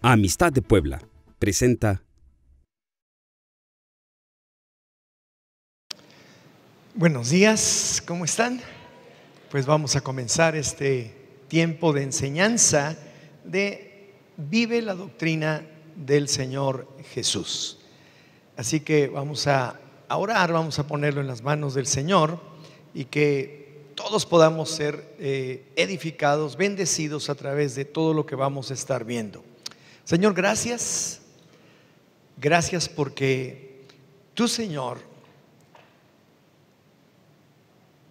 Amistad de Puebla presenta. Buenos días, ¿cómo están? Pues vamos a comenzar este tiempo de enseñanza de Vive la doctrina del Señor Jesús. Así que vamos a orar, vamos a ponerlo en las manos del Señor y que todos podamos ser edificados, bendecidos a través de todo lo que vamos a estar viendo. Señor, gracias porque tú, Señor,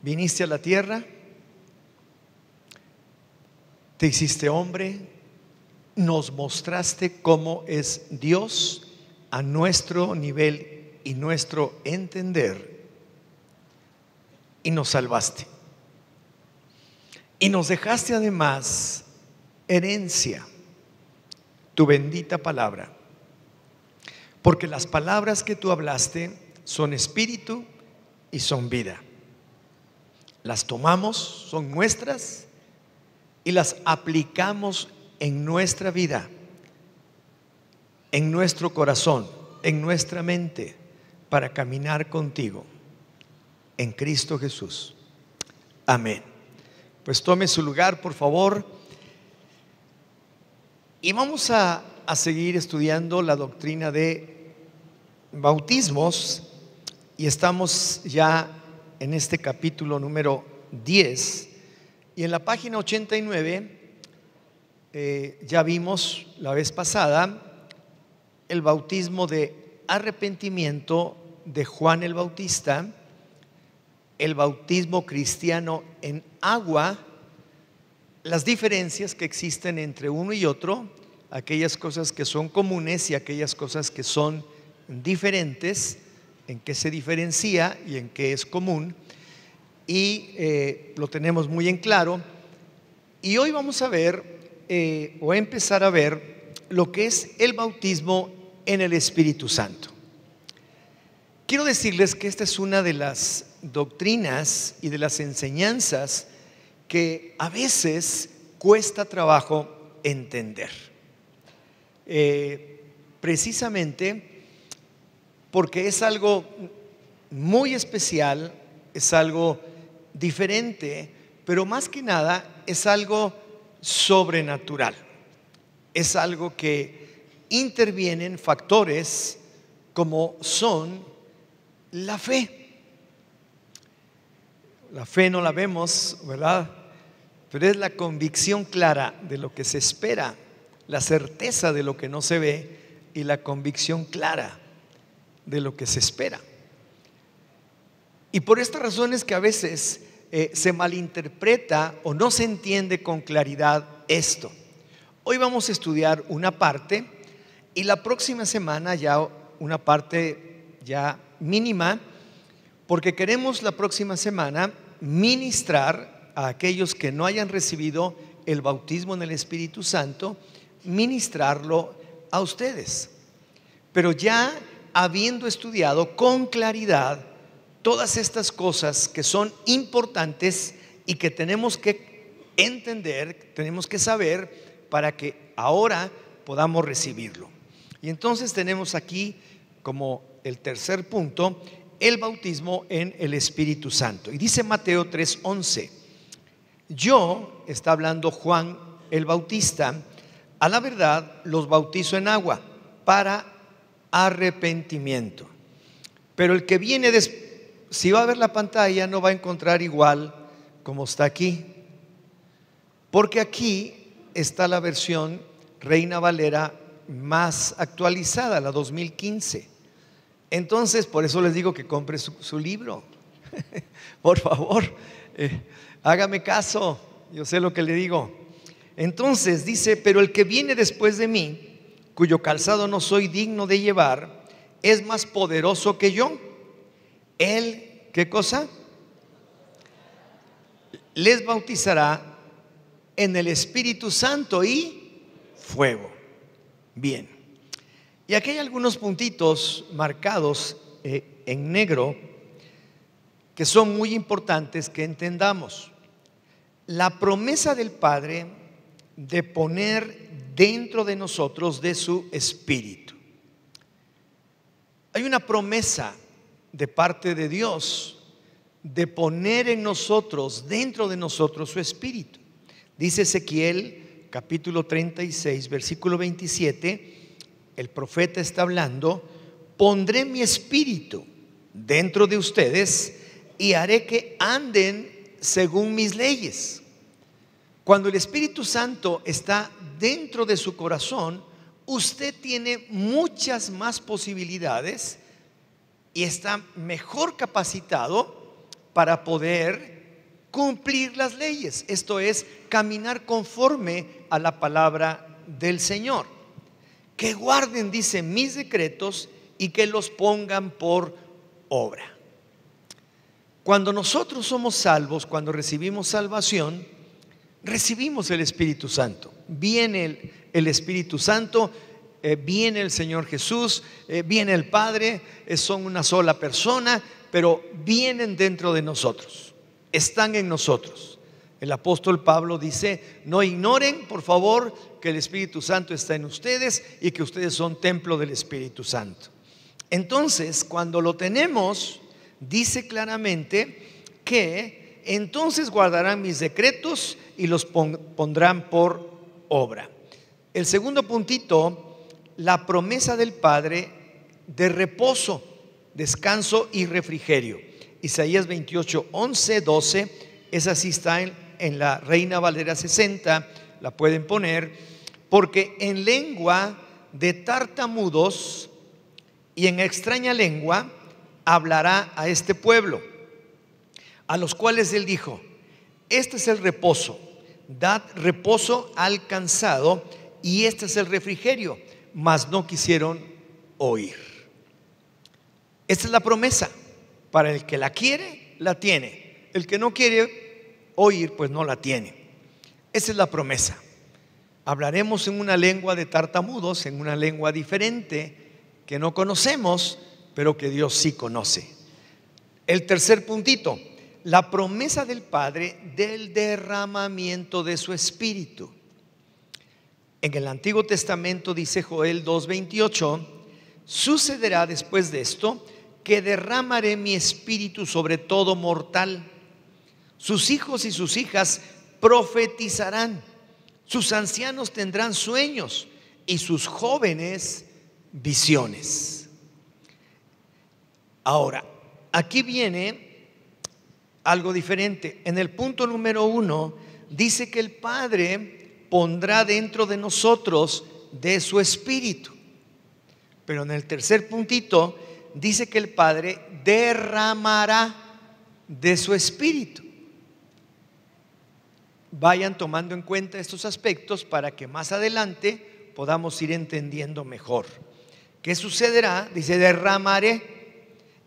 viniste a la tierra, te hiciste hombre, nos mostraste cómo es Dios a nuestro nivel y nuestro entender, y nos salvaste. Y nos dejaste además herencia, tu bendita palabra, porque las palabras que tú hablaste son espíritu y son vida. Las tomamos, son nuestras, y las aplicamos en nuestra vida, en nuestro corazón, en nuestra mente, para caminar contigo en Cristo Jesús. Amén. Pues tome su lugar, por favor, y vamos a seguir estudiando la doctrina de bautismos, y estamos ya en este capítulo número 10, y en la página 89 ya vimos la vez pasada el bautismo de arrepentimiento de Juan el Bautista, el bautismo cristiano en agua, las diferencias que existen entre uno y otro, aquellas cosas que son comunes y aquellas cosas que son diferentes, en qué se diferencia y en qué es común, y lo tenemos muy en claro. Y hoy vamos a ver o a empezar a ver lo que es el bautismo en el Espíritu Santo. Quiero decirles que esta es una de las doctrinas y de las enseñanzas que a veces cuesta trabajo entender, precisamente porque es algo muy especial, es algo diferente, pero más que nada es algo sobrenatural, es algo que intervienen factores como son la fe. La fe no la vemos, ¿verdad? Pero es la convicción clara de lo que se espera, la certeza de lo que no se ve y la convicción clara de lo que se espera. Y por estas razones que a veces se malinterpreta o no se entiende con claridad esto. Hoy vamos a estudiar una parte y la próxima semana ya una parte ya mínima, porque queremos la próxima semana ministrar a aquellos que no hayan recibido el bautismo en el Espíritu Santo, ministrarlo a ustedes. Pero ya habiendo estudiado con claridad todas estas cosas que son importantes y que tenemos que entender, tenemos que saber para que ahora podamos recibirlo. Y entonces tenemos aquí como el tercer punto el bautismo en el Espíritu Santo. Y dice Mateo 3:11: yo, está hablando Juan el Bautista, a la verdad los bautizo en agua para arrepentimiento. Pero el que viene si va a ver la pantalla, no va a encontrar igual como está aquí, porque aquí está la versión Reina Valera más actualizada, la 2015. Entonces, por eso les digo que compre su libro. Por favor, hágame caso, yo sé lo que le digo. Entonces dice: pero el que viene después de mí, cuyo calzado no soy digno de llevar, es más poderoso que yo. Él, ¿qué cosa? Les bautizará en el Espíritu Santo y fuego. Bien. Y aquí hay algunos puntitos marcados en negro que son muy importantes que entendamos. La promesa del Padre de poner dentro de nosotros de su Espíritu. Hay una promesa de parte de Dios de poner en nosotros, dentro de nosotros, su Espíritu. Dice Ezequiel capítulo 36 versículo 27, el profeta está hablando: pondré mi Espíritu dentro de ustedes y haré que anden según mis leyes. Cuando el Espíritu Santo está dentro de su corazón, usted tiene muchas más posibilidades y está mejor capacitado para poder cumplir las leyes. Esto es, caminar conforme a la palabra del Señor. Que guarden, dice, mis decretos y que los pongan por obra. Cuando nosotros somos salvos, cuando recibimos salvación, recibimos el Espíritu Santo. Viene el Espíritu Santo, viene el Señor Jesús, viene el Padre, son una sola persona, pero vienen dentro de nosotros, están en nosotros. El apóstol Pablo dice: no ignoren, por favor, que el Espíritu Santo está en ustedes y que ustedes son templo del Espíritu Santo. Entonces, cuando lo tenemos, dice claramente que entonces guardarán mis decretos y los pondrán por obra. El segundo puntito, la promesa del Padre de reposo, descanso y refrigerio. Isaías 28, 11, 12, esa sí está en la Reina Valera 60, la pueden poner: porque en lengua de tartamudos y en extraña lengua hablará a este pueblo, a los cuales él dijo: este es el reposo, dad reposo al cansado, y este es el refrigerio, mas no quisieron oír. Esta es la promesa. Para el que la quiere, la tiene. El que no quiere oír, pues no la tiene. Esa es la promesa. Hablaremos en una lengua de tartamudos, en una lengua diferente que no conocemos, pero que Dios sí conoce. El tercer puntito, la promesa del Padre del derramamiento de su Espíritu. En el Antiguo Testamento dice Joel 2:28: sucederá después de esto que derramaré mi Espíritu sobre todo mortal. Sus hijos y sus hijas profetizarán, sus ancianos tendrán sueños y sus jóvenes visiones. Ahora, aquí viene algo diferente. En el punto número 1 dice que el Padre pondrá dentro de nosotros de su Espíritu. Pero en el tercer puntito dice que el Padre derramará de su Espíritu. Vayan tomando en cuenta estos aspectos para que más adelante podamos ir entendiendo mejor. ¿Qué sucederá? Dice: derramaré.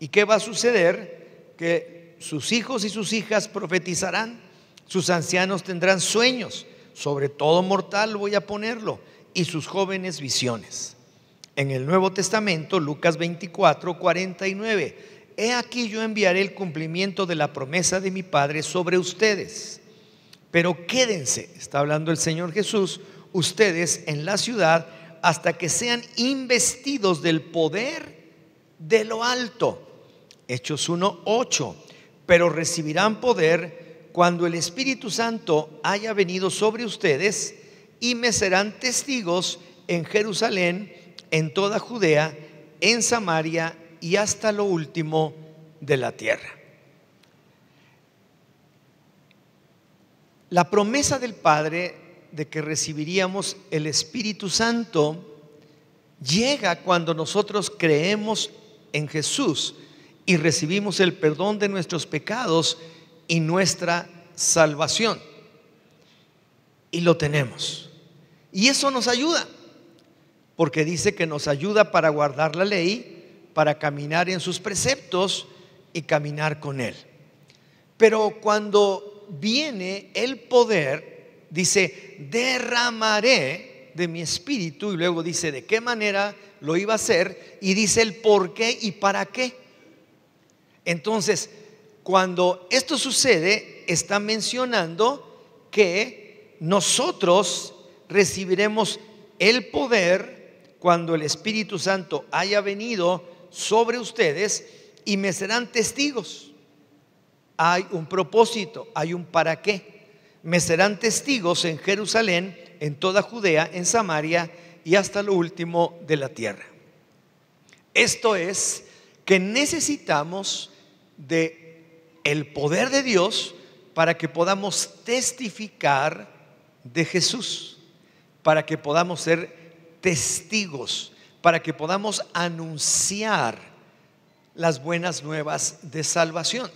¿Y qué va a suceder? Que sus hijos y sus hijas profetizarán, sus ancianos tendrán sueños, sobre todo mortal voy a ponerlo, y sus jóvenes visiones. En el Nuevo Testamento, Lucas 24, 49: he aquí yo enviaré el cumplimiento de la promesa de mi Padre sobre ustedes. Pero quédense, está hablando el Señor Jesús, ustedes en la ciudad hasta que sean investidos del poder de lo alto. Hechos 1, 8: pero recibirán poder cuando el Espíritu Santo haya venido sobre ustedes, y me serán testigos en Jerusalén, en toda Judea, en Samaria y hasta lo último de la tierra. La promesa del Padre de que recibiríamos el Espíritu Santo llega cuando nosotros creemos en Jesús y recibimos el perdón de nuestros pecados y nuestra salvación. Y lo tenemos. Y eso nos ayuda, porque dice que nos ayuda para guardar la ley, para caminar en sus preceptos y caminar con Él. Pero cuando viene el poder, dice: derramaré de mi Espíritu, y luego dice de qué manera lo iba a hacer, y dice el por qué y para qué. Entonces, cuando esto sucede, está mencionando que nosotros recibiremos el poder cuando el Espíritu Santo haya venido sobre ustedes y me serán testigos. Hay un propósito, hay un para qué. Me serán testigos en Jerusalén, en toda Judea, en Samaria y hasta lo último de la tierra. Esto es que necesitamos de el poder de Dios para que podamos testificar de Jesús, para que podamos ser testigos, para que podamos anunciar las buenas nuevas de salvación.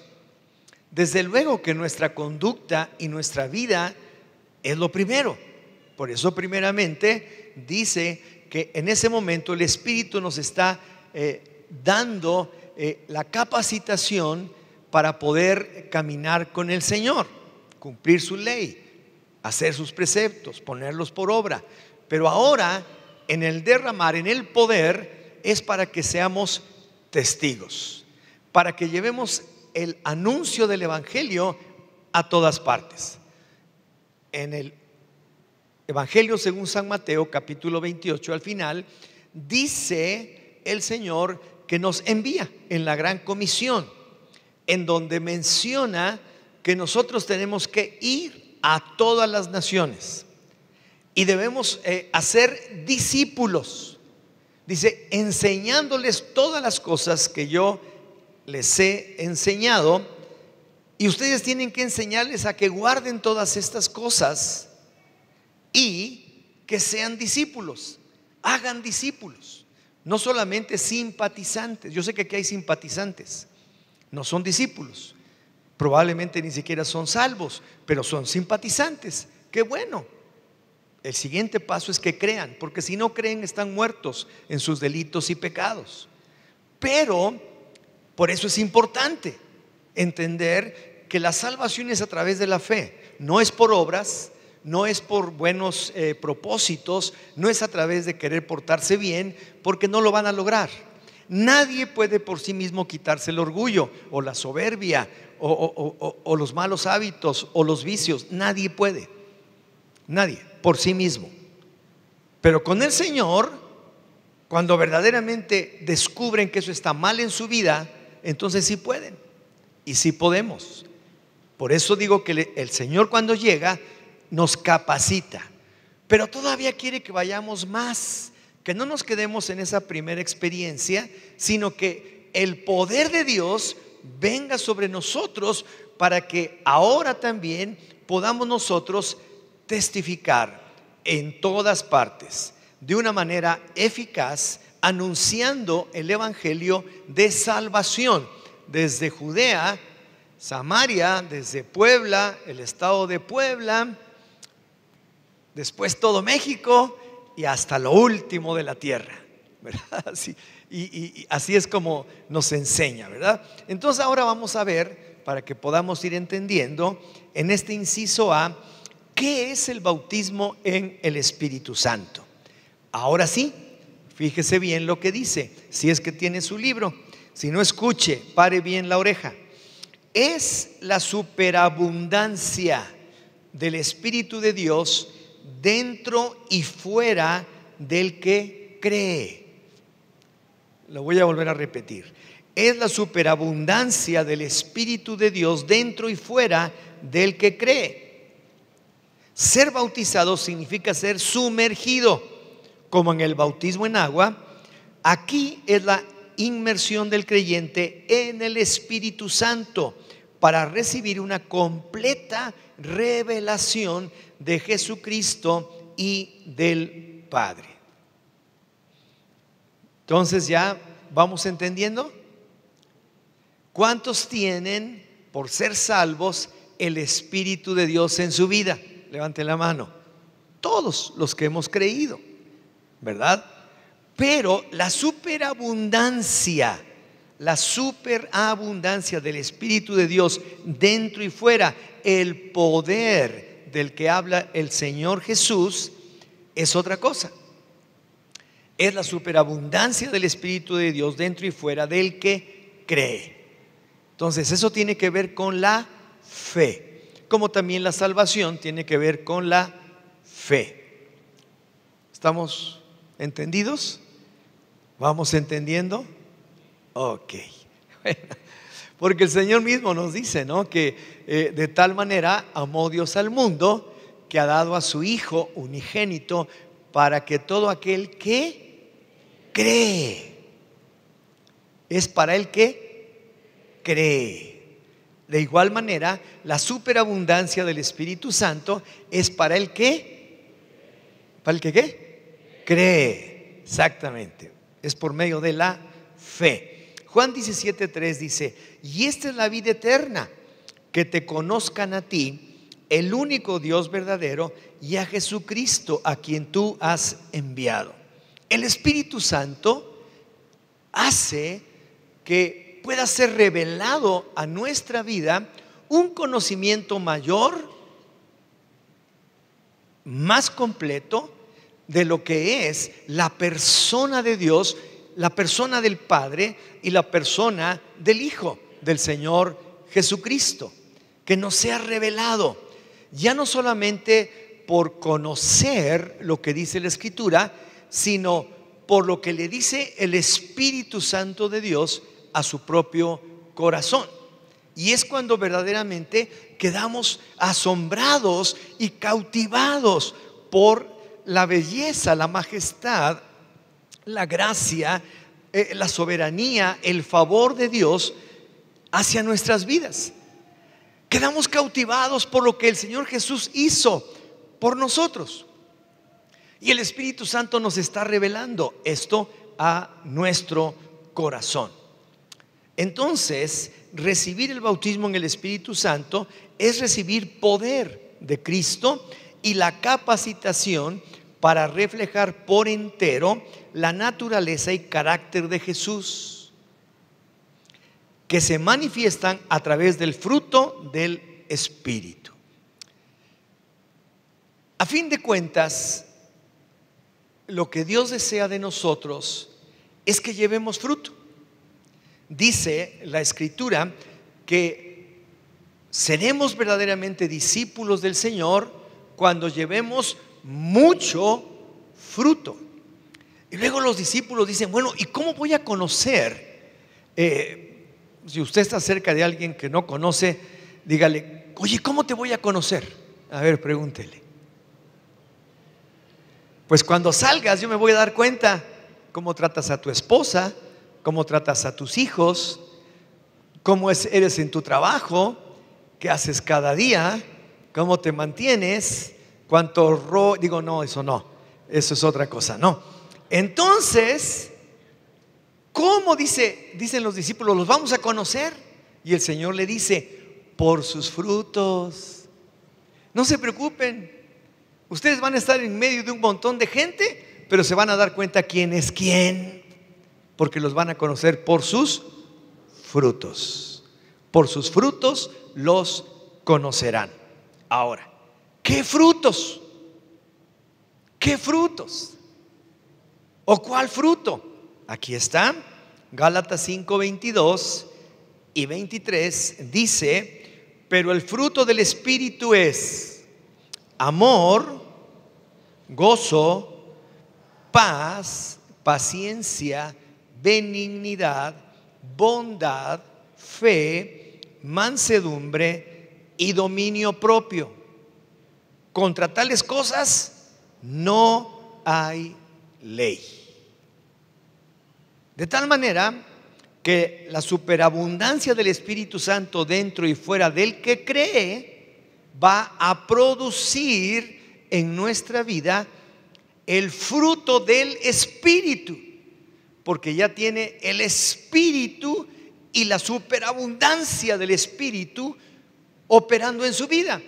Desde luego que nuestra conducta y nuestra vida es lo primero. Por eso primeramente dice que en ese momento el Espíritu nos está dando la capacitación para poder caminar con el Señor, cumplir su ley, hacer sus preceptos, ponerlos por obra. Pero ahora en el derramar, en el poder, es para que seamos testigos, para que llevemos el anuncio del Evangelio a todas partes. En el Evangelio según San Mateo, capítulo 28, al final, dice el Señor que nos envía en la gran comisión, en donde menciona que nosotros tenemos que ir a todas las naciones y debemos hacer discípulos. Dice, enseñándoles todas las cosas que yo les he enseñado, y ustedes tienen que enseñarles a que guarden todas estas cosas y que sean discípulos, hagan discípulos, no solamente simpatizantes. Yo sé que aquí hay simpatizantes, no son discípulos, probablemente ni siquiera son salvos, pero son simpatizantes. Qué bueno. El siguiente paso es que crean, porque si no creen están muertos en sus delitos y pecados. Pero por eso es importante entender que la salvación es a través de la fe, no es por obras, no es por buenos propósitos, no es a través de querer portarse bien, porque no lo van a lograr. Nadie puede por sí mismo quitarse el orgullo o la soberbia o los malos hábitos o los vicios. Nadie puede, nadie por sí mismo. Pero con el Señor, cuando verdaderamente descubren que eso está mal en su vida, entonces sí pueden y sí podemos. Por eso digo que el Señor, cuando llega, nos capacita, pero todavía quiere que vayamos más, que no nos quedemos en esa primera experiencia, sino que el poder de Dios venga sobre nosotros para que ahora también podamos nosotros testificar en todas partes de una manera eficaz, anunciando el evangelio de salvación desde Judea, Samaria, desde Puebla, el estado de Puebla, después todo México y hasta lo último de la tierra, ¿verdad? Así, y así es como nos enseña, ¿verdad? Entonces ahora vamos a ver, para que podamos ir entendiendo en este inciso A, ¿qué es el bautismo en el Espíritu Santo? Ahora sí, fíjese bien lo que dice, si es que tiene su libro. Si no, escuche, pare bien la oreja. Es la superabundancia del Espíritu de Dios dentro y fuera del que cree. Lo voy a volver a repetir. Es la superabundancia del Espíritu de Dios dentro y fuera del que cree. Ser bautizado significa ser sumergido, como en el bautismo en agua. Aquí es la inmersión del creyente en el Espíritu Santo para recibir una completa revelación de Jesucristo y del Padre. Entonces ya vamos entendiendo. ¿Cuántos tienen, por ser salvos, el Espíritu de Dios en su vida? Levanten la mano. Todos los que hemos creído, ¿verdad? Pero la superabundancia del Espíritu de Dios dentro y fuera, el poder del que habla el Señor Jesús, es otra cosa. Es la superabundancia del Espíritu de Dios dentro y fuera del que cree. Entonces eso tiene que ver con la fe, como también la salvación tiene que ver con la fe. ¿Estamos entendidos? ¿Vamos entendiendo? Ok. Bueno, porque el Señor mismo nos dice, ¿no?, que de tal manera amó Dios al mundo que ha dado a su Hijo unigénito para que todo aquel que cree, es para el que cree. De igual manera, la superabundancia del Espíritu Santo es para el que, ¿para el que qué? Cree. Exactamente. Es por medio de la fe. Juan 17:3 dice: y esta es la vida eterna, que te conozcan a ti, el único Dios verdadero, y a Jesucristo, a quien tú has enviado. El Espíritu Santo hace que pueda ser revelado a nuestra vida un conocimiento mayor, más completo, de lo que es la persona de Dios, la persona del Padre y la persona del Hijo, del Señor Jesucristo, que nos sea revelado, ya no solamente por conocer lo que dice la Escritura, sino por lo que le dice el Espíritu Santo de Dios a su propio corazón. Y es cuando verdaderamente quedamos asombrados y cautivados por la belleza, la majestad, la gracia, la soberanía, el favor de Dios hacia nuestras vidas. Quedamos cautivados por lo que el Señor Jesús hizo por nosotros. Y el Espíritu Santo nos está revelando esto a nuestro corazón. Entonces, recibir el bautismo en el Espíritu Santo es recibir poder de Cristo y la capacitación para reflejar por entero la naturaleza y carácter de Jesús, que se manifiestan a través del fruto del Espíritu. A fin de cuentas, lo que Dios desea de nosotros es que llevemos fruto. Dice la Escritura que seremos verdaderamente discípulos del Señor cuando llevemos mucho fruto. Y luego los discípulos dicen: bueno, ¿y cómo voy a conocer? Si usted está cerca de alguien que no conoce, dígale: oye, ¿cómo te voy a conocer? A ver, pregúntele. Pues cuando salgas yo me voy a dar cuenta cómo tratas a tu esposa, cómo tratas a tus hijos, cómo eres en tu trabajo, qué haces cada día, cómo te mantienes, cuánto digo, no, eso no, eso es otra cosa, no. Entonces, ¿cómo dicen los discípulos, los vamos a conocer? Y el Señor le dice: por sus frutos. No se preocupen, ustedes van a estar en medio de un montón de gente, pero se van a dar cuenta quién es quién, porque los van a conocer por sus frutos. Por sus frutos los conocerán. Ahora, ¿qué frutos? ¿Qué frutos? ¿O cuál fruto? Aquí está, Gálatas 5:22 y 23 dice: pero el fruto del Espíritu es amor, gozo, paz, paciencia, benignidad, bondad, fe, mansedumbre y dominio propio. Contra tales cosas no hay ley. De tal manera que la superabundancia del Espíritu Santo dentro y fuera del que cree va a producir en nuestra vida el fruto del Espíritu, porque ya tiene el Espíritu y la superabundancia del Espíritu operando en su vida.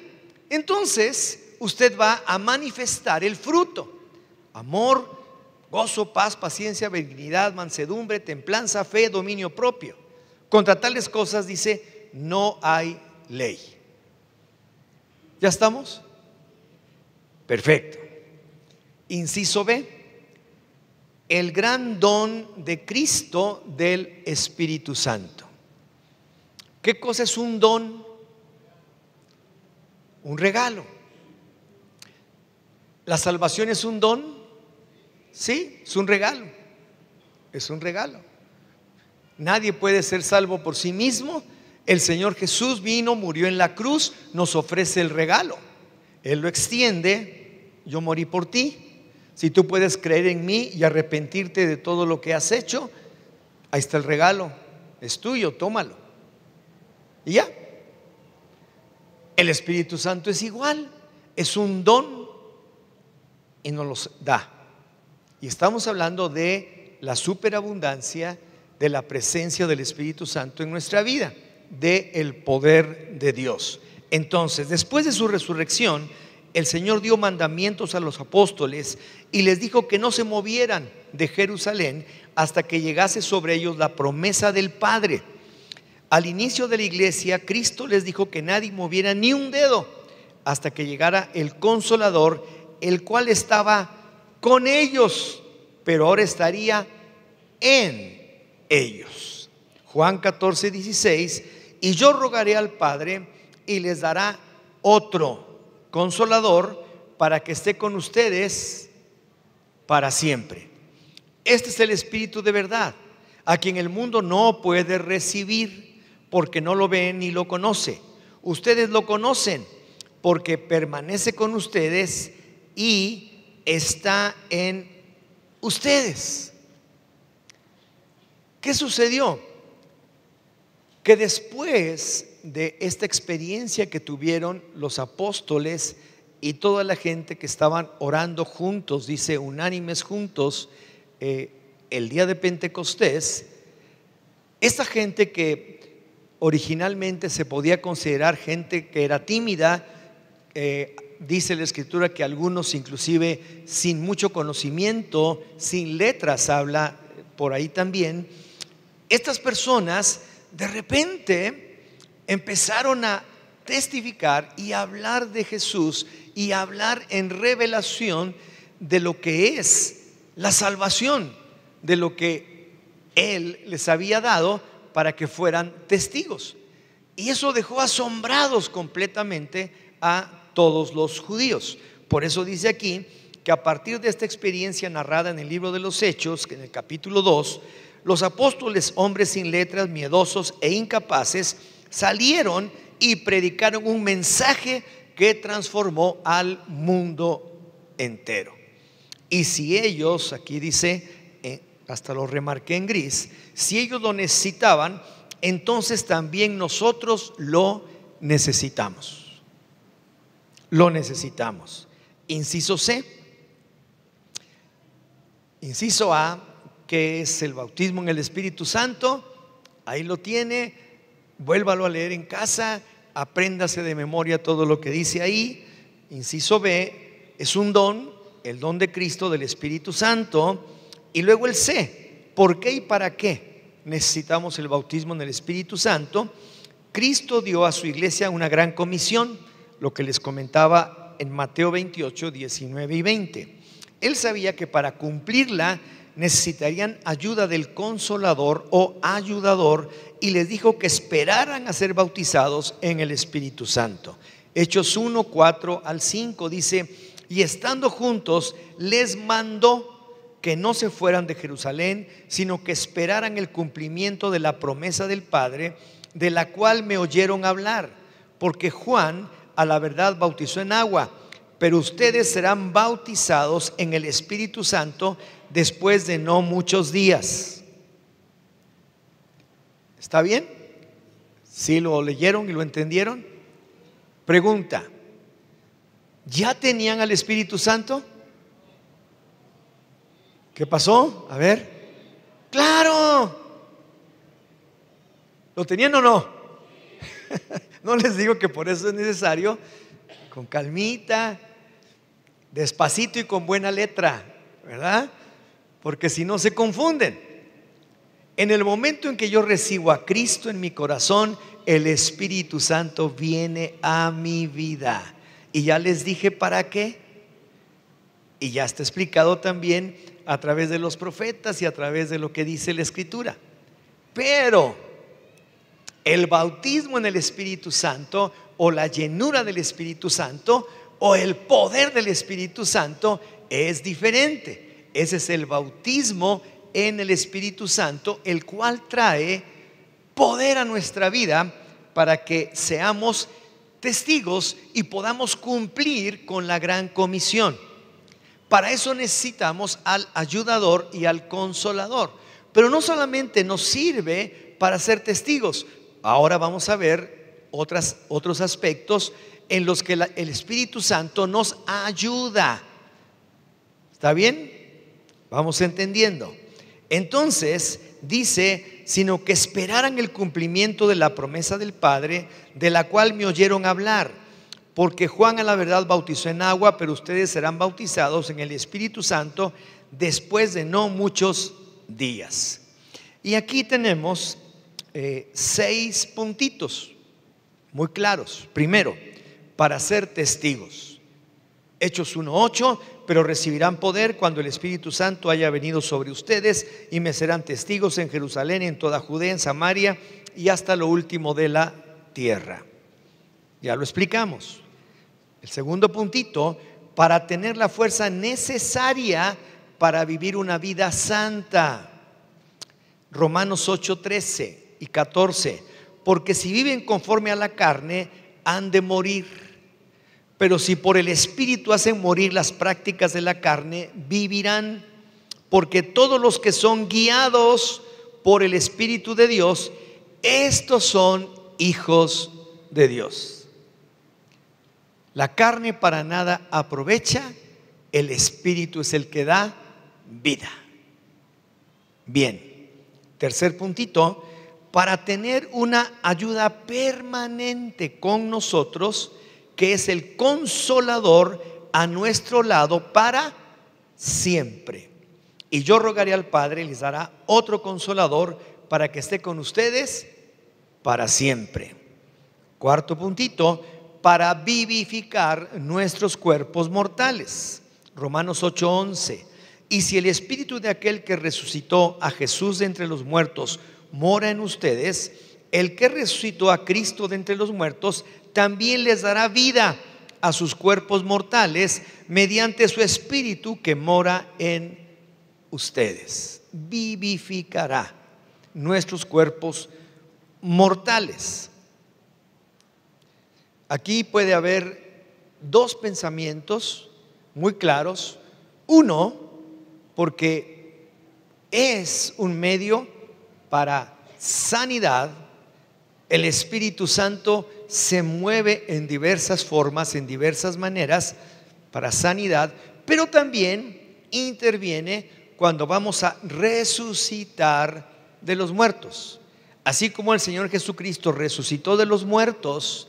Entonces usted va a manifestar el fruto: amor, gozo, paz, paciencia, benignidad, mansedumbre, templanza, fe, dominio propio. Contra tales cosas, dice, no hay ley. ¿Ya estamos? Perfecto. Inciso B: el gran don de Cristo del Espíritu Santo. ¿Qué cosa es un don? Un regalo. ¿La salvación es un don? Sí, es un regalo. Es un regalo. Nadie puede ser salvo por sí mismo. El Señor Jesús vino, murió en la cruz, nos ofrece el regalo. Él lo extiende. Yo morí por ti. Si tú puedes creer en mí y arrepentirte de todo lo que has hecho, ahí está el regalo. Es tuyo, tómalo. Y ya. El Espíritu Santo es igual. Es un don y nos los da. Y estamos hablando de la superabundancia de la presencia del Espíritu Santo en nuestra vida, del poder de Dios. Entonces, después de su resurrección, el Señor dio mandamientos a los apóstoles y les dijo que no se movieran de Jerusalén hasta que llegase sobre ellos la promesa del Padre. Al inicio de la iglesia, Cristo les dijo que nadie moviera ni un dedo hasta que llegara el Consolador, el cual estaba con ellos, pero ahora estaría en ellos. Juan 14:16, y yo rogaré al Padre y les dará otro Consolador para que esté con ustedes para siempre. Este es el Espíritu de verdad, a quien el mundo no puede recibir porque no lo ve ni lo conoce. Ustedes lo conocen porque permanece con ustedes y está en ustedes. ¿Qué sucedió? Que después de esta experiencia que tuvieron los apóstoles y toda la gente que estaban orando juntos, dice unánimes juntos, el día de Pentecostés, esta gente que originalmente se podía considerar gente que era tímida, dice la Escritura que algunos inclusive sin mucho conocimiento, sin letras, habla por ahí también. Estas personas de repente empezaron a testificar y a hablar de Jesús y a hablar en revelación de lo que es la salvación, de lo que Él les había dado para que fueran testigos. Y eso dejó asombrados completamente a todos los judíos. Por eso dice aquí que a partir de esta experiencia narrada en el libro de los Hechos, que en el capítulo 2, los apóstoles, hombres sin letras, miedosos e incapaces, salieron y predicaron un mensaje que transformó al mundo entero. Y si ellos, aquí dice, hasta lo remarqué en gris, si ellos lo necesitaban, entonces también nosotros lo necesitamos. Lo necesitamos. Inciso C. Inciso A, que es el bautismo en el Espíritu Santo. Ahí lo tiene. Vuélvalo a leer en casa. Apréndase de memoria todo lo que dice ahí. Inciso B, es un don, el don de Cristo, del Espíritu Santo. Y luego el C, ¿por qué y para qué necesitamos el bautismo en el Espíritu Santo? Cristo dio a su iglesia una gran comisión, lo que les comentaba en Mateo 28, 19 y 20. Él sabía que para cumplirla necesitarían ayuda del Consolador o ayudador, y les dijo que esperaran a ser bautizados en el Espíritu Santo. Hechos 1, 4 al 5 dice: y estando juntos les mandó que no se fueran de Jerusalén, sino que esperaran el cumplimiento de la promesa del Padre, de la cual me oyeron hablar, porque Juan a la verdad bautizó en agua, pero ustedes serán bautizados en el Espíritu Santo después de no muchos días. ¿Está bien? ¿Sí lo leyeron y lo entendieron? Pregunta: ¿ya tenían al Espíritu Santo? ¿Qué pasó? A ver. ¡Claro! ¿Lo tenían o no? No les digo que por eso es necesario, con calmita, despacito y con buena letra, ¿verdad? Porque si no se confunden. En el momento en que yo recibo a Cristo en mi corazón, el Espíritu Santo viene a mi vida. Y ya les dije para qué. Y ya está explicado también a través de los profetas y a través de lo que dice la Escritura. Pero el bautismo en el Espíritu Santo, o la llenura del Espíritu Santo, o el poder del Espíritu Santo es diferente. Ese es el bautismo en el Espíritu Santo, el cual trae poder a nuestra vida para que seamos testigos y podamos cumplir con la gran comisión. Para eso necesitamos al ayudador y al consolador. Pero no solamente nos sirve para ser testigos. Ahora vamos a ver otros aspectos en los que el Espíritu Santo nos ayuda. ¿Está bien? Vamos entendiendo. Entonces dice, sino que esperaran el cumplimiento de la promesa del Padre, de la cual me oyeron hablar. Porque Juan a la verdad bautizó en agua, pero ustedes serán bautizados en el Espíritu Santo después de no muchos días. Y aquí tenemos 6 puntitos muy claros. Primero, para ser testigos. Hechos 1:8, pero recibirán poder cuando el Espíritu Santo haya venido sobre ustedes y me serán testigos en Jerusalén, en toda Judea, en Samaria y hasta lo último de la tierra. Ya lo explicamos. El segundo puntito, para tener la fuerza necesaria para vivir una vida santa. Romanos 8:13 y 14, porque si viven conforme a la carne, han de morir. Pero si por el Espíritu hacen morir las prácticas de la carne, vivirán. Porque todos los que son guiados por el Espíritu de Dios, estos son hijos de Dios. La carne para nada aprovecha, el Espíritu es el que da vida. Bien, tercer puntito, para tener una ayuda permanente con nosotros, que es el consolador a nuestro lado para siempre. Y yo rogaré al Padre y les dará otro consolador para que esté con ustedes para siempre. Cuarto puntito, para vivificar nuestros cuerpos mortales. Romanos 8:11. Y si el Espíritu de aquel que resucitó a Jesús de entre los muertos mora en ustedes, el que resucitó a Cristo de entre los muertos también les dará vida a sus cuerpos mortales mediante su Espíritu que mora en ustedes. Vivificará nuestros cuerpos mortales. Aquí puede haber 2 pensamientos muy claros. Uno, porque es un medio para sanidad. El Espíritu Santo se mueve en diversas formas, en diversas maneras para sanidad, pero también interviene cuando vamos a resucitar de los muertos. Así como el Señor Jesucristo resucitó de los muertos,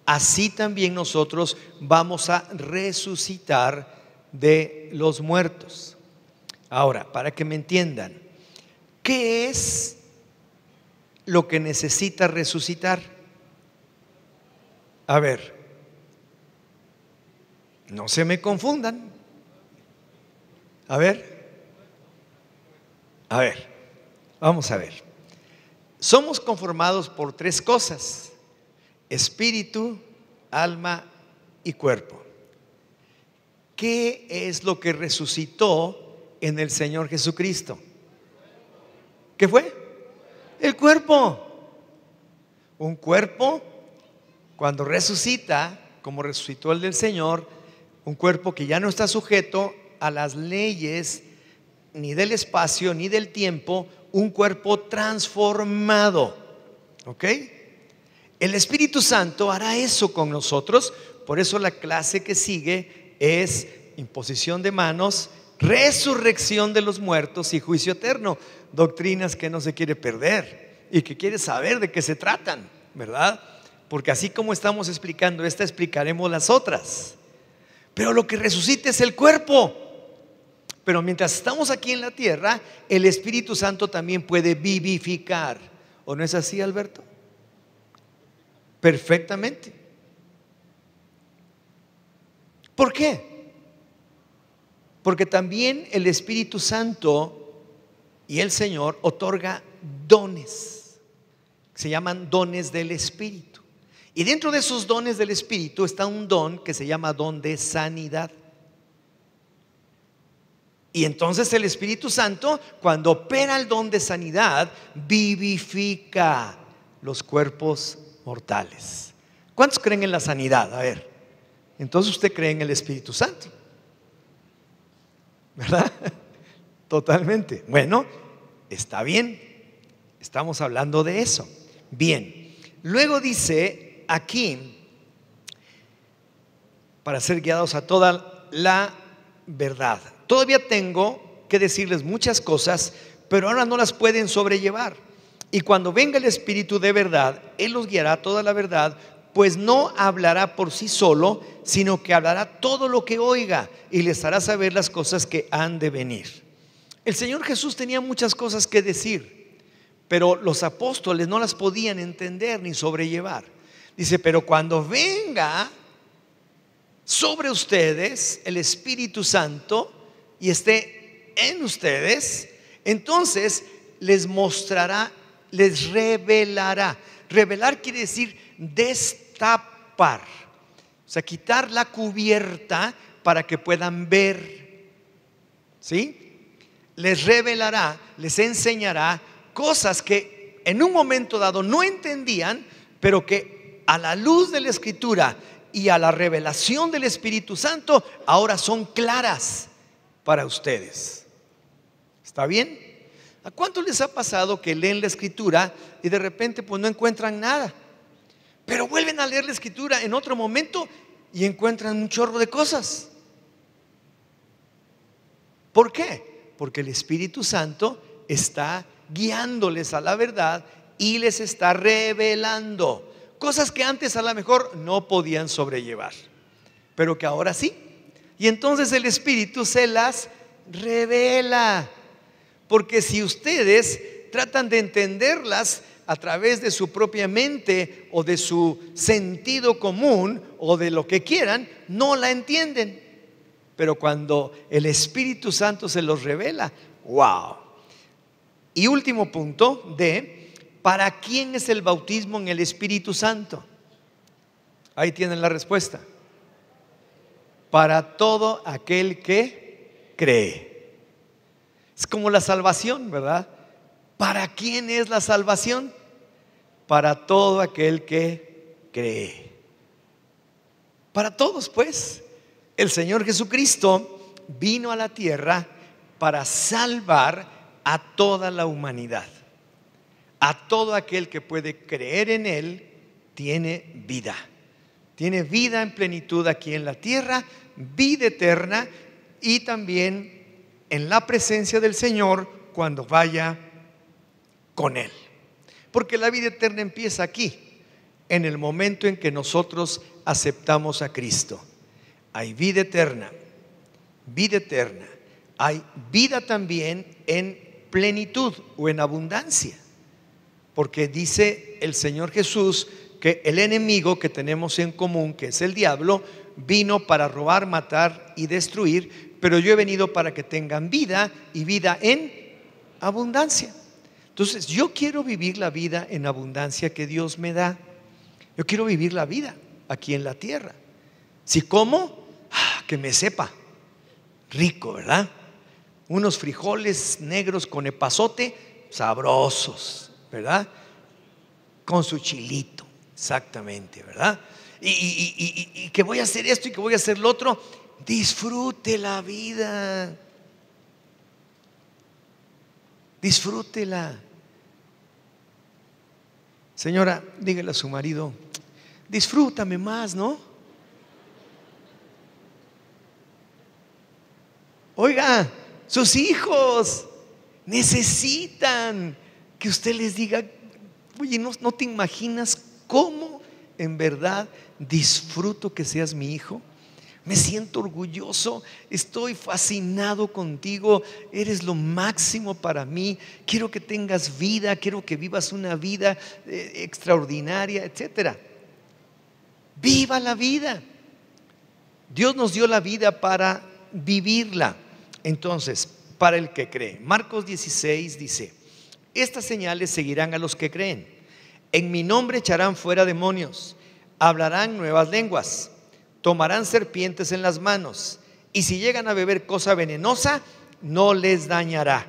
así también nosotros vamos a resucitar de los muertos. Ahora, para que me entiendan, ¿qué es lo que necesita resucitar? A ver, no se me confundan. A ver, vamos a ver. Somos conformados por 3 cosas: espíritu, alma y cuerpo. ¿Qué es lo que resucitó en el Señor Jesucristo? ¿Qué fue? El cuerpo. Un cuerpo, cuando resucita, como resucitó el del Señor, un cuerpo que ya no está sujeto a las leyes ni del espacio ni del tiempo, un cuerpo transformado. ¿Ok? El Espíritu Santo hará eso con nosotros. Por eso la clase que sigue es imposición de manos, resurrección de los muertos y juicio eterno. Doctrinas que no se quiere perder y que quiere saber de qué se tratan, ¿verdad? Porque así como estamos explicando esta, explicaremos las otras. Pero lo que resucita es el cuerpo. Pero mientras estamos aquí en la tierra, el Espíritu Santo también puede vivificar. ¿O no es así, Alberto? Perfectamente. ¿Por qué? Porque también el Espíritu Santo y el Señor otorga dones. Se llaman dones del Espíritu. Y dentro de esos dones del Espíritu está un don que se llama don de sanidad. Y entonces el Espíritu Santo, cuando opera el don de sanidad, vivifica los cuerpos mortales. ¿Cuántos creen en la sanidad? A ver, entonces usted cree en el Espíritu Santo, ¿verdad? Totalmente. Bueno, está bien, estamos hablando de eso. Bien, luego dice aquí, para ser guiados a toda la verdad. Todavía tengo que decirles muchas cosas, pero ahora no las pueden sobrellevar. Y cuando venga el Espíritu de verdad, Él los guiará a toda la verdad, pues no hablará por sí solo, sino que hablará todo lo que oiga y les hará saber las cosas que han de venir. El Señor Jesús tenía muchas cosas que decir, pero los apóstoles no las podían entender ni sobrellevar. Dice, pero cuando venga sobre ustedes el Espíritu Santo y esté en ustedes, entonces les mostrará, les revelará. Revelar quiere decir destapar, o sea, quitar la cubierta para que puedan ver. ¿Sí? Les revelará, les enseñará cosas que en un momento dado no entendían, pero que a la luz de la Escritura y a la revelación del Espíritu Santo ahora son claras para ustedes. ¿Está bien? ¿A cuántos les ha pasado que leen la Escritura y de repente pues no encuentran nada, pero vuelven a leer la Escritura en otro momento y encuentran un chorro de cosas? ¿Por qué? Porque el Espíritu Santo está guiándoles a la verdad y les está revelando cosas que antes a lo mejor no podían sobrellevar, pero que ahora sí. Y entonces el Espíritu se las revela, porque si ustedes tratan de entenderlas a través de su propia mente o de su sentido común o de lo que quieran, no la entienden. Pero cuando el Espíritu Santo se los revela, wow. Y último punto de ¿para quién es el bautismo en el Espíritu Santo? Ahí tienen la respuesta. Para todo aquel que cree. Es como la salvación, ¿verdad? ¿Para quién es la salvación? Para todo aquel que cree. Para todos, pues. El Señor Jesucristo vino a la tierra para salvar a toda la humanidad. A todo aquel que puede creer en Él tiene vida. Tiene vida en plenitud aquí en la tierra, vida eterna y también en la presencia del Señor cuando vaya con Él. Porque la vida eterna empieza aquí, en el momento en que nosotros aceptamos a Cristo. Hay vida eterna, vida eterna. Hay vida también en plenitud o en abundancia. Porque dice el Señor Jesús que el enemigo que tenemos en común, que es el diablo, vino para robar, matar y destruir, pero yo he venido para que tengan vida y vida en abundancia. Entonces yo quiero vivir la vida en abundancia que Dios me da. Yo quiero vivir la vida aquí en la tierra. Si como, que me sepa rico, ¿verdad? Unos frijoles negros con epazote sabrosos, ¿verdad? Con su chilito, exactamente, ¿verdad? Y que voy a hacer esto y que voy a hacer lo otro. Disfrute la vida. Disfrútela. Señora, dígale a su marido, disfrútame más, ¿no? Oiga, sus hijos necesitan que usted les diga, oye, no te imaginas cómo en verdad disfruto que seas mi hijo. Me siento orgulloso, estoy fascinado contigo, eres lo máximo para mí. Quiero que tengas vida, quiero que vivas una vida extraordinaria, etcétera. Viva la vida. Dios nos dio la vida para vivirla. Entonces, para el que cree. Marcos 16 dice: estas señales seguirán a los que creen. En mi nombre echarán fuera demonios, hablarán nuevas lenguas, tomarán serpientes en las manos, y si llegan a beber cosa venenosa, no les dañará.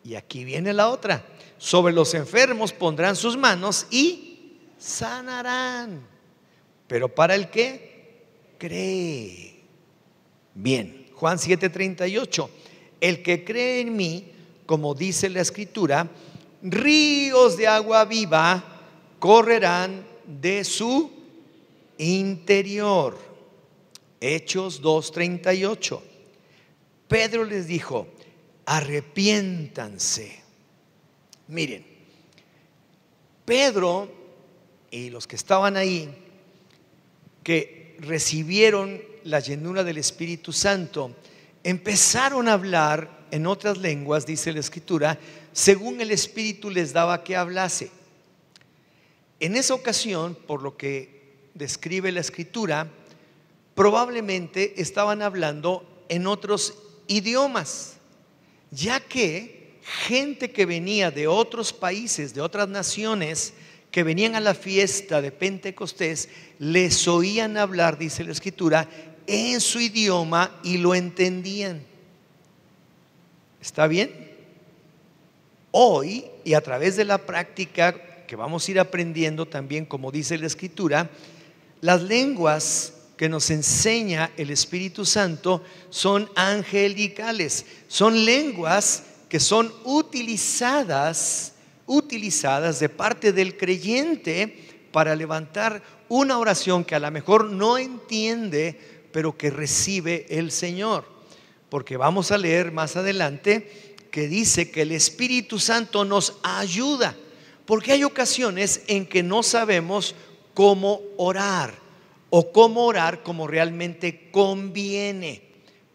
Y aquí viene la otra: sobre los enfermos pondrán sus manos y sanarán. Pero para el que cree. Bien, Juan 7:38. El que cree en mí, como dice la Escritura, ríos de agua viva correrán de su interior. Hechos 2:38. Pedro les dijo: arrepiéntanse. Miren, Pedro y los que estaban ahí, que recibieron la llenura del Espíritu Santo, empezaron a hablar en otras lenguas, dice la Escritura, según el Espíritu les daba que hablase. En esa ocasión, por lo que describe la Escritura, probablemente estaban hablando en otros idiomas, ya que gente que venía de otros países, de otras naciones, que venían a la fiesta de Pentecostés, les oían hablar, dice la Escritura, en su idioma y lo entendían. ¿Está bien? Hoy, y a través de la práctica que vamos a ir aprendiendo también, como dice la Escritura, las lenguas que nos enseña el Espíritu Santo son angelicales, son lenguas que son utilizadas de parte del creyente para levantar una oración que a lo mejor no entiende, pero que recibe el Señor. Porque vamos a leer más adelante que dice que el Espíritu Santo nos ayuda, porque hay ocasiones en que no sabemos cómo orar o cómo orar como realmente conviene,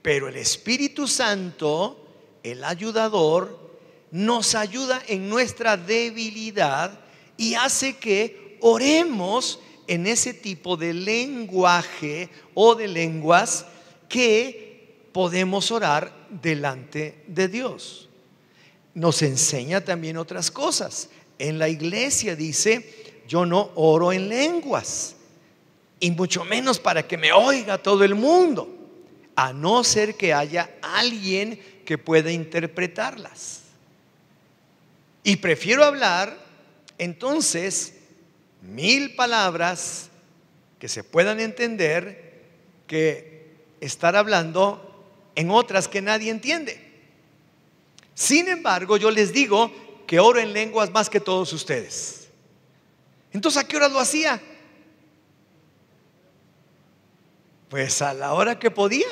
pero el Espíritu Santo, el ayudador, nos ayuda en nuestra debilidad y hace que oremos en ese tipo de lenguaje o de lenguas que podemos orar delante de Dios. Nos enseña también otras cosas. En la iglesia dice: yo no oro en lenguas, y mucho menos para que me oiga todo el mundo, a no ser que haya alguien que pueda interpretarlas. Y prefiero hablar entonces 1000 palabras que se puedan entender que estar hablando en otras que nadie entiende. Sin embargo, yo les digo que oro en lenguas más que todos ustedes. Entonces, ¿a qué hora lo hacía? Pues a la hora que podía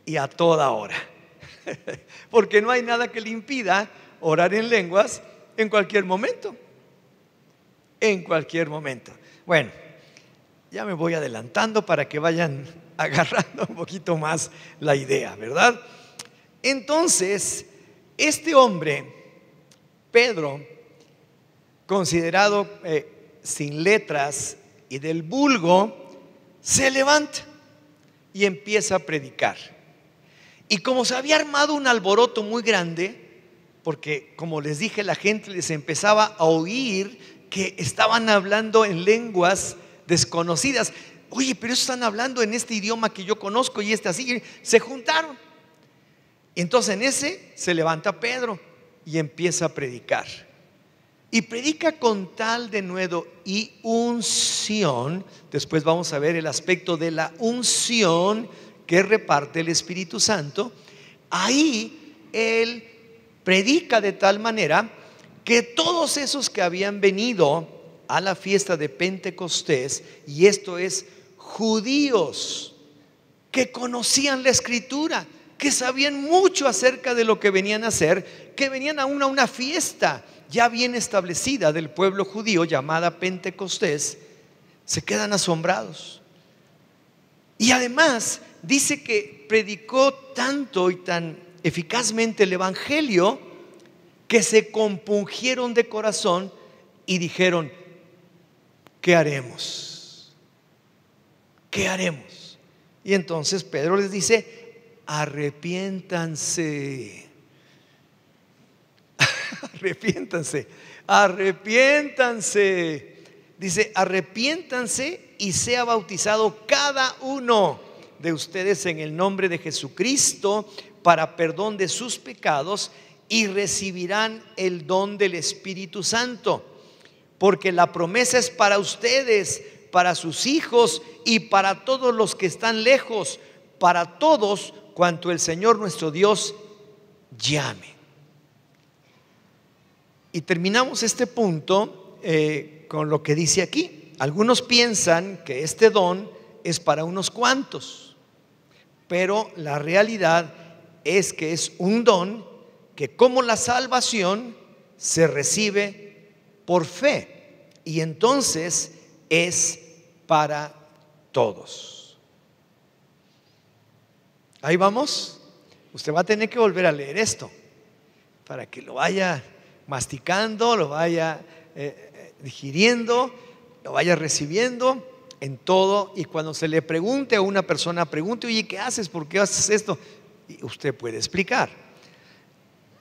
y a toda hora. Porque no hay nada que le impida orar en lenguas en cualquier momento. En cualquier momento. Bueno, ya me voy adelantando para que vayan agarrando un poquito más la idea, ¿verdad? Entonces, este hombre, Pedro, considerado sin letras y del vulgo, se levanta y empieza a predicar. Y como se había armado un alboroto muy grande, porque como les dije, la gente les empezaba a oír que estaban hablando en lenguas desconocidas. Oye, pero están hablando en este idioma que yo conozco y así. Se juntaron. Y entonces en ese se levanta Pedro y empieza a predicar. Y predica con tal denuedo y unción. Después vamos a ver el aspecto de la unción que reparte el Espíritu Santo. Ahí él predica de tal manera que todos esos que habían venido a la fiesta de Pentecostés, y esto es judíos que conocían la Escritura, que sabían mucho acerca de lo que venían a hacer, que venían a una fiesta ya bien establecida del pueblo judío llamada Pentecostés, se quedan asombrados. Y además dice que predicó tanto y tan eficazmente el evangelio que se compungieron de corazón y dijeron: ¿qué haremos? ¿Qué haremos? Y entonces Pedro les dice: arrepiéntanse. Arrepiéntanse, arrepiéntanse. Dice: arrepiéntanse y sea bautizado cada uno de ustedes en el nombre de Jesucristo para perdón de sus pecados y recibirán el don del Espíritu Santo. Porque la promesa es para ustedes, para sus hijos y para todos los que están lejos, para todos cuanto el Señor nuestro Dios llame. Y terminamos este punto con lo que dice aquí. Algunos piensan que este don es para unos cuantos, pero la realidad es que es un don que, como la salvación, se recibe por fe y entonces es para todos. Ahí vamos. Usted va a tener que volver a leer esto para que lo vaya masticando, lo vaya digiriendo, lo vaya recibiendo en todo. Y cuando se le pregunte a una persona, pregunte: oye, ¿qué haces? ¿Por qué haces esto? Y usted puede explicar.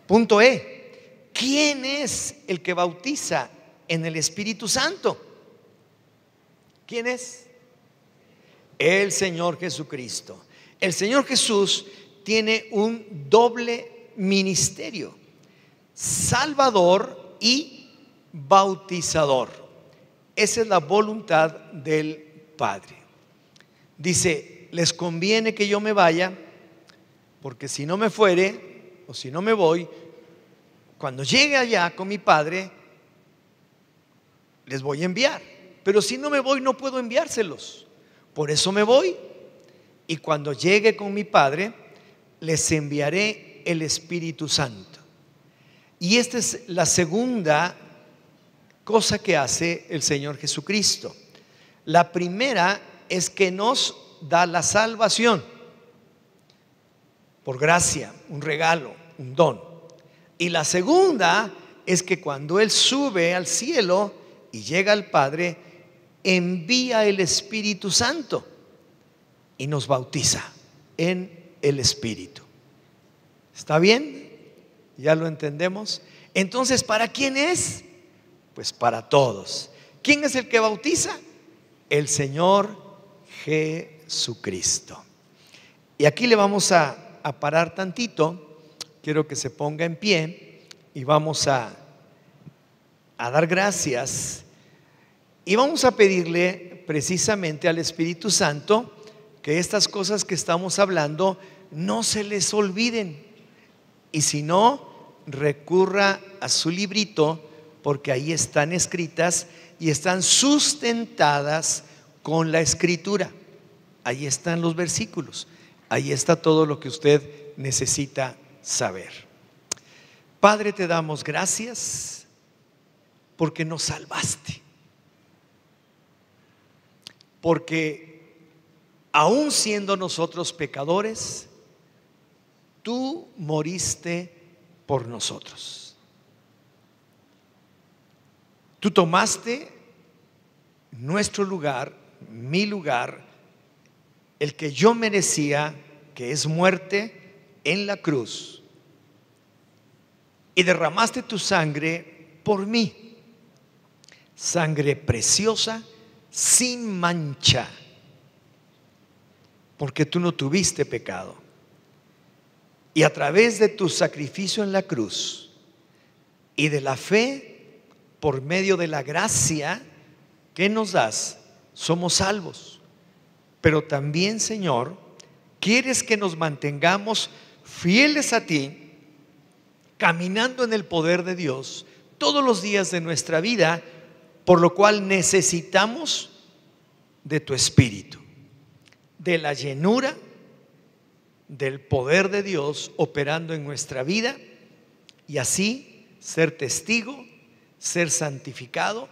Punto E: ¿quién es el que bautiza en el Espíritu Santo? ¿Quién es? El Señor Jesucristo. El Señor Jesús tiene un doble ministerio: salvador y bautizador. Esa es la voluntad del Padre. Dice: les conviene que yo me vaya, porque si no me fuere, o si no me voy, cuando llegue allá con mi Padre, les voy a enviar. Pero si no me voy, no puedo enviárselos. Por eso me voy. Y cuando llegue con mi Padre, les enviaré el Espíritu Santo. Y esta es la segunda cosa que hace el Señor Jesucristo. La primera es que nos da la salvación por gracia, un regalo, un don. Y la segunda es que cuando Él sube al cielo y llega al Padre, envía el Espíritu Santo y nos bautiza en el Espíritu. ¿Está bien? ¿Ya lo entendemos? Entonces, ¿para quién es? Pues para todos. ¿Quién es el que bautiza? El Señor Jesucristo. Y aquí le vamos a parar tantito. Quiero que se ponga en pie y vamos a dar gracias. Y vamos a pedirle precisamente al Espíritu Santo que estas cosas que estamos hablando no se les olviden. Y si no, recurra a su librito, porque ahí están escritas y están sustentadas con la Escritura. Ahí están los versículos. Ahí está todo lo que usted necesita saber. Padre, te damos gracias porque nos salvaste. Porque aun siendo nosotros pecadores, tú moriste por nosotros. Tú tomaste nuestro lugar, mi lugar, el que yo merecía, que es muerte, en la cruz, y derramaste tu sangre por mí, sangre preciosa, sin mancha, porque tú no tuviste pecado. Y a través de tu sacrificio en la cruz y de la fe, por medio de la gracia que nos das, somos salvos. Pero también, Señor, quieres que nos mantengamos fieles a ti, caminando en el poder de Dios todos los días de nuestra vida, por lo cual necesitamos de tu Espíritu, de la llenura del poder de Dios operando en nuestra vida, y así ser testigo, ser santificado,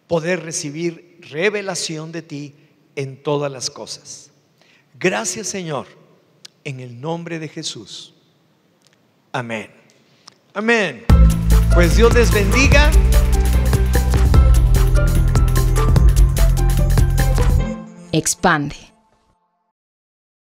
poder recibir revelación de ti en todas las cosas. Gracias, Señor, en el nombre de Jesús. Amén. Amén. Pues Dios les bendiga. Expande